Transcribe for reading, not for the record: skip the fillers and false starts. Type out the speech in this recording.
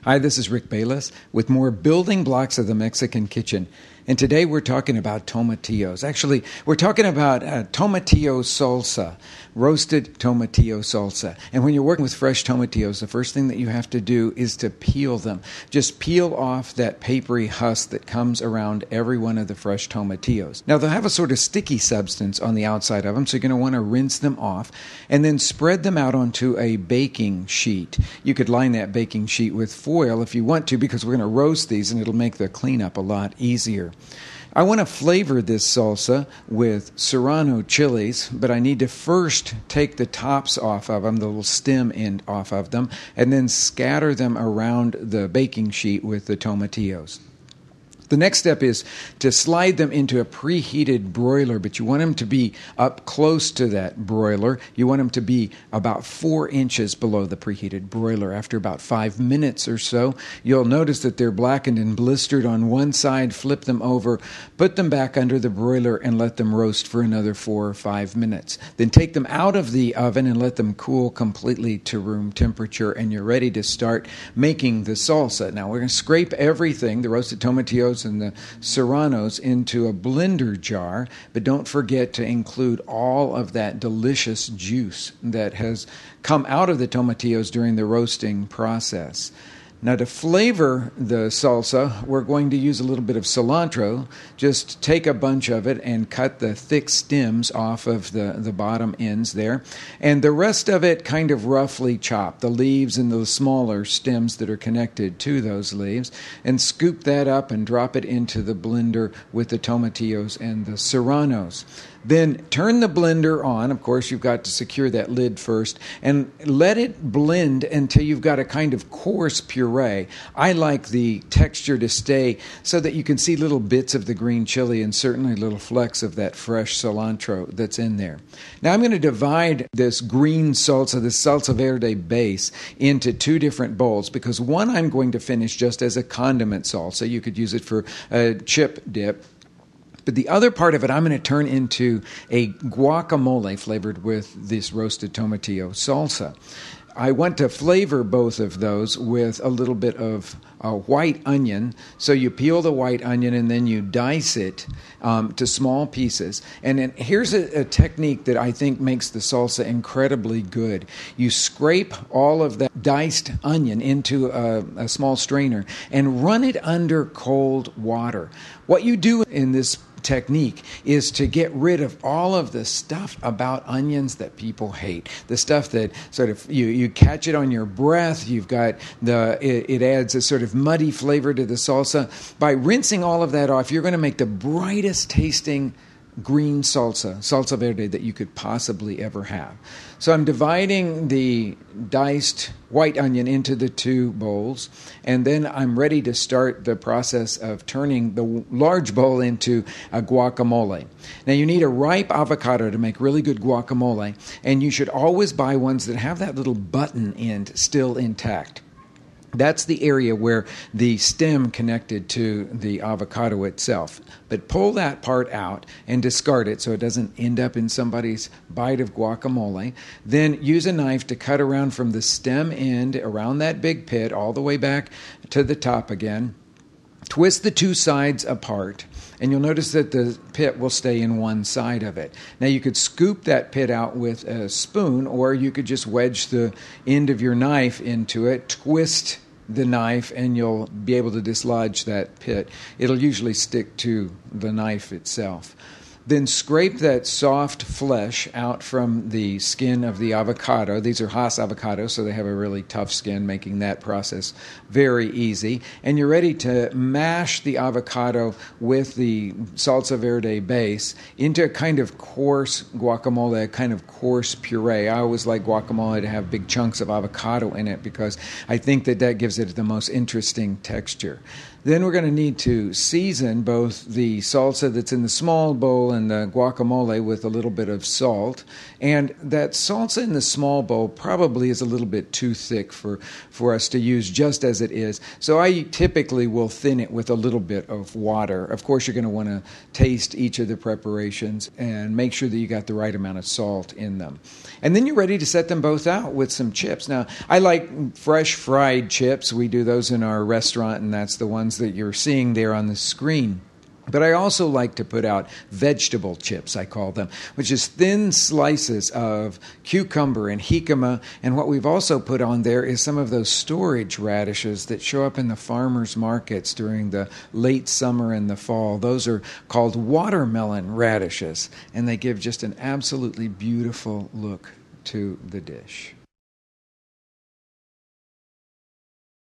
Hi, this is Rick Bayless with more Building Blocks of the Mexican Kitchen. And today we're talking about tomatillos. Actually, we're talking about tomatillo salsa, roasted tomatillo salsa. And when you're working with fresh tomatillos, the first thing that you have to do is to peel them. Just peel off that papery husk that comes around every one of the fresh tomatillos. Now, they'll have a sort of sticky substance on the outside of them, so you're going to want to rinse them off and then spread them out onto a baking sheet. You could line that baking sheet with foil if you want to, because we're going to roast these and it'll make the cleanup a lot easier. I want to flavor this salsa with serrano chilies, but I need to first take the tops off of them, the little stem end off of them, and then scatter them around the baking sheet with the tomatillos. The next step is to slide them into a preheated broiler, but you want them to be up close to that broiler. You want them to be about 4 inches below the preheated broiler. After about 5 minutes or so, you'll notice that they're blackened and blistered on one side. Flip them over, put them back under the broiler, and let them roast for another 4 or 5 minutes. Then take them out of the oven and let them cool completely to room temperature, and you're ready to start making the salsa. Now, we're going to scrape everything, the roasted tomatillos and the serranos, into a blender jar, but don't forget to include all of that delicious juice that has come out of the tomatillos during the roasting process. Now, to flavor the salsa, we're going to use a little bit of cilantro. Just take a bunch of it and cut the thick stems off of the bottom ends there. And the rest of it kind of roughly chop, the leaves and the smaller stems that are connected to those leaves, and scoop that up and drop it into the blender with the tomatillos and the serranos. Then turn the blender on. Of course, you've got to secure that lid first, and let it blend until you've got a kind of coarse puree. I like the texture to stay so that you can see little bits of the green chili and certainly little flecks of that fresh cilantro that's in there. Now I'm going to divide this green salsa, this salsa verde base, into 2 different bowls, because one I'm going to finish just as a condiment salsa. You could use it for a chip dip. But the other part of it, I'm going to turn into a guacamole flavored with this roasted tomatillo salsa. I want to flavor both of those with a little bit of white onion. So you peel the white onion and then you dice it to small pieces. And then here's a technique that I think makes the salsa incredibly good. You scrape all of that diced onion into a small strainer and run it under cold water. What you do in this technique is to get rid of all of the stuff about onions that people hate. The stuff that sort of you catch it on your breath. You've got it adds a sort of muddy flavor to the salsa. By rinsing all of that off, you're going to make the brightest tasting green salsa verde that you could possibly ever have. So I'm dividing the diced white onion into the 2 bowls, and then I'm ready to start the process of turning the large bowl into a guacamole. Now, you need a ripe avocado to make really good guacamole, and you should always buy ones that have that little button end still intact. That's the area where the stem connected to the avocado itself. But pull that part out and discard it so it doesn't end up in somebody's bite of guacamole. Then use a knife to cut around from the stem end around that big pit all the way back to the top again. Twist the 2 sides apart, and you'll notice that the pit will stay in one side of it. Now, you could scoop that pit out with a spoon, or you could just wedge the end of your knife into it, twist the knife, and you'll be able to dislodge that pit. It'll usually stick to the knife itself. Then scrape that soft flesh out from the skin of the avocado. These are Hass avocados, so they have a really tough skin, making that process very easy. And you're ready to mash the avocado with the salsa verde base into a kind of coarse guacamole, a kind of coarse puree. I always like guacamole to have big chunks of avocado in it because I think that gives it the most interesting texture. Then we're going to need to season both the salsa that's in the small bowl and the guacamole with a little bit of salt. And that salsa in the small bowl probably is a little bit too thick for us to use just as it is. So I typically will thin it with a little bit of water. Of course, you're going to want to taste each of the preparations and make sure that you got the right amount of salt in them. And then you're ready to set them both out with some chips. Now, I like fresh fried chips. We do those in our restaurant, and that's the ones that you're seeing there on the screen. But I also like to put out vegetable chips, I call them, which is thin slices of cucumber and jicama. And what we've also put on there is some of those storage radishes that show up in the farmers markets during the late summer and the fall. Those are called watermelon radishes, and they give just an absolutely beautiful look to the dish.